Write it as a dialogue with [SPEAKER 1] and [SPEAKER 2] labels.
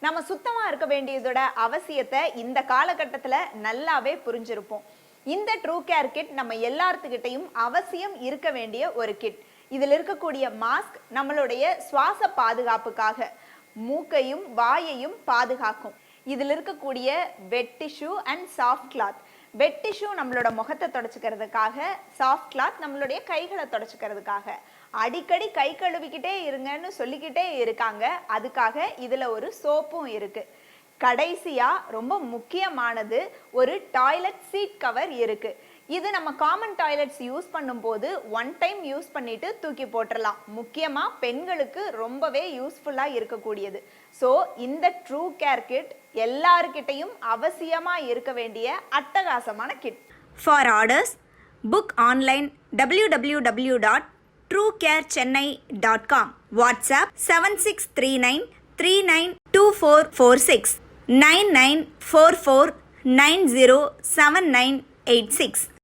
[SPEAKER 1] நம்ம சுத்தமா இருக்க வேண்டியதோட அவசியத்தை இந்த காலகட்டத்தில் நல்லாவே புரிஞ்சிருப்போம். இந்த ட்ரூ கேர் கிட் நம்ம எல்லாத்துக்கிட்டையும் அவசியம் இருக்க வேண்டிய ஒரு கிட். இதில் இருக்கக்கூடிய மாஸ்க் நம்மளுடைய சுவாச பாதுகாப்புக்காக மூக்கையும் வாயையும் பாதுகாக்கும். இதில் இருக்கக்கூடிய வெட் tissue and soft cloth. Wet tissue நம்மளோட முகத்தை தொடச்சிக்கிறதுக்காக, சாஃப்ட் கிளாத் நம்மளுடைய கைகளை தொடச்சிக்கிறதுக்காக. அடிக்கடி கை கழுவிக்கிட்டே இருங்கன்னு சொல்லிக்கிட்டே இருக்காங்க, அதுக்காக இதில் ஒரு சோப்பும் இருக்கு. கடைசியா ரொம்ப முக்கியமானது ஒரு டாய்லெட் சீட் கவர் இருக்கு. இது நம்ம காமன் டாய்லெட்ஸ் யூஸ் பண்ணும்போது ஒன் டைம் யூஸ் பண்ணிட்டு தூக்கி போட்டுடலாம். முக்கியமாக பெண்களுக்கு ரொம்பவே யூஸ்ஃபுல்லாக இருக்கக்கூடியது. ஸோ இந்த ட்ரூ கேர் கிட் எல்லாருக்கிட்டையும் அவசியமாக இருக்க வேண்டிய அட்டகாசமான kit.
[SPEAKER 2] For orders book online www.truecarechennai.com. WhatsApp 7639392446 9944907986.